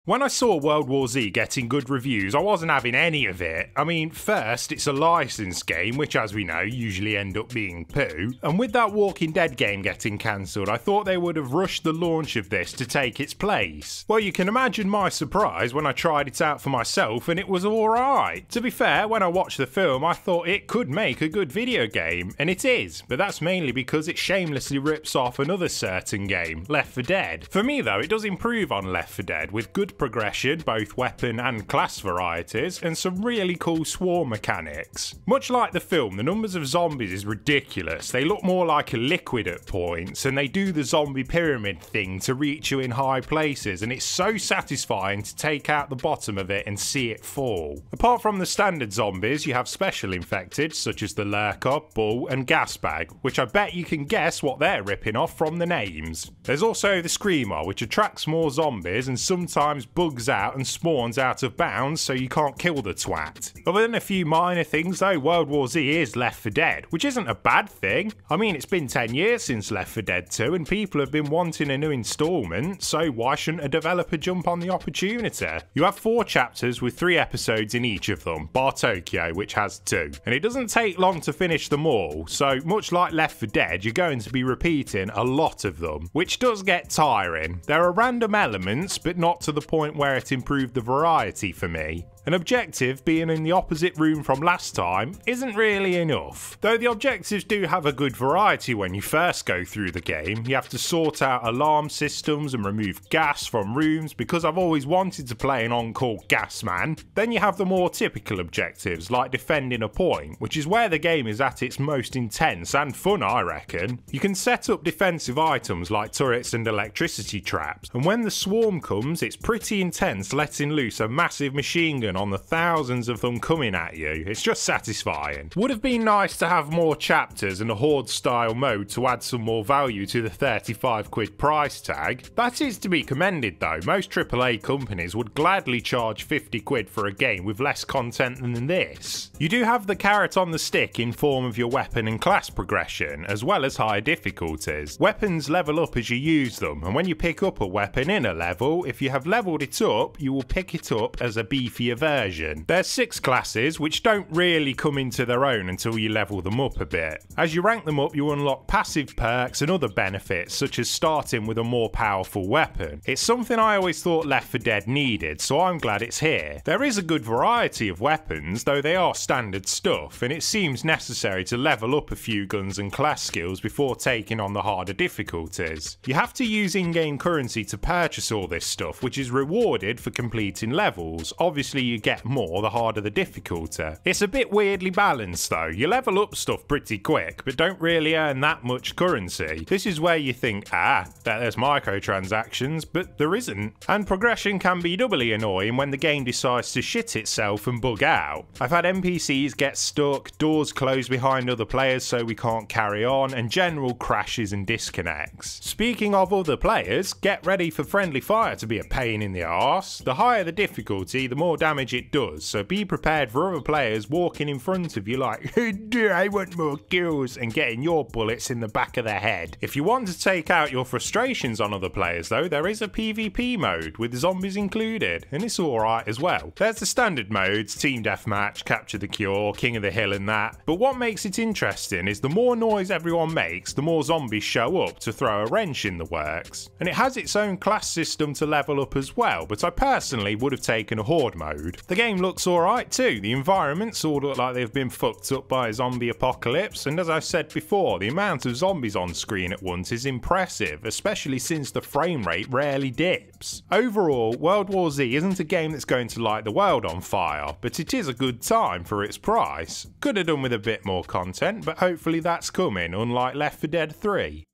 When I saw World War Z getting good reviews, I wasn't having any of it. I mean, first, it's a licensed game, which as we know, usually end up being poo. And with that Walking Dead game getting cancelled, I thought they would have rushed the launch of this to take its place. Well, you can imagine my surprise when I tried it out for myself and it was alright. To be fair, when I watched the film, I thought it could make a good video game, and it is, but that's mainly because it shamelessly rips off another certain game, Left 4 Dead. For me though, it does improve on Left 4 Dead with good progression, both weapon and class varieties, and some really cool swarm mechanics. Much like the film, the numbers of zombies is ridiculous. They look more like a liquid at points, and they do the zombie pyramid thing to reach you in high places, and it's so satisfying to take out the bottom of it and see it fall. Apart from the standard zombies, you have special infected, such as the lurker, bull, and gas bag, which I bet you can guess what they're ripping off from the names. There's also the screamer, which attracts more zombies and sometimes bugs out and spawns out of bounds so you can't kill the twat. Other than a few minor things though, World War Z is Left 4 Dead, which isn't a bad thing. I mean, it's been 10 years since Left 4 Dead 2 and people have been wanting a new installment, so why shouldn't a developer jump on the opportunity? You have 4 chapters with 3 episodes in each of them, bar Tokyo, which has 2. And it doesn't take long to finish them all, so much like Left 4 Dead, you're going to be repeating a lot of them, which does get tiring. There are random elements, but not to the point where it improved the variety for me. An objective being in the opposite room from last time isn't really enough. Though the objectives do have a good variety when you first go through the game. You have to sort out alarm systems and remove gas from rooms because I've always wanted to play an on-call gas man. Then you have the more typical objectives like defending a point, which is where the game is at its most intense and fun, I reckon. You can set up defensive items like turrets and electricity traps, and when the swarm comes it's pretty intense, letting loose a massive machine gun on the thousands of them coming at you. It's just satisfying. Would have been nice to have more chapters and a horde style mode to add some more value to the 35 quid price tag. That is to be commended though. Most AAA companies would gladly charge 50 quid for a game with less content than this. You do have the carrot on the stick in form of your weapon and class progression, as well as higher difficulties. Weapons level up as you use them, and when you pick up a weapon in a level, if you have leveled it up, you will pick it up as a beefier version. There's 6 classes which don't really come into their own until you level them up a bit. As you rank them up, you unlock passive perks and other benefits, such as starting with a more powerful weapon. It's something I always thought Left 4 Dead needed, so I'm glad it's here. There is a good variety of weapons, though they are standard stuff, and it seems necessary to level up a few guns and class skills before taking on the harder difficulties. You have to use in-game currency to purchase all this stuff, which is rewarded for completing levels. Obviously you get more the harder the difficulty. It's a bit weirdly balanced though. You level up stuff pretty quick, but don't really earn that much currency. This is where you think, that there's microtransactions, but there isn't. And progression can be doubly annoying when the game decides to shit itself and bug out. I've had NPCs get stuck, doors close behind other players so we can't carry on, and general crashes and disconnects. Speaking of other players, get ready for friendly fire to be a pain in the arse. The higher the difficulty, the more damage it does, so be prepared for other players walking in front of you like, I want more kills, and getting your bullets in the back of their head. If you want to take out your frustrations on other players though, there is a PvP mode with zombies included, and it's alright as well. There's the standard modes, team deathmatch, capture the cure, king of the hill and that, but what makes it interesting is the more noise everyone makes, the more zombies show up to throw a wrench in the works. And it has its own class system to level up as well, but I personally would have taken a horde mode. The game looks alright too. The environments all look like they've been fucked up by a zombie apocalypse, and as I've said before, the amount of zombies on screen at once is impressive, especially since the frame rate rarely dips. Overall, World War Z isn't a game that's going to light the world on fire, but it is a good time for its price. Could have done with a bit more content, but hopefully that's coming, unlike Left 4 Dead 3.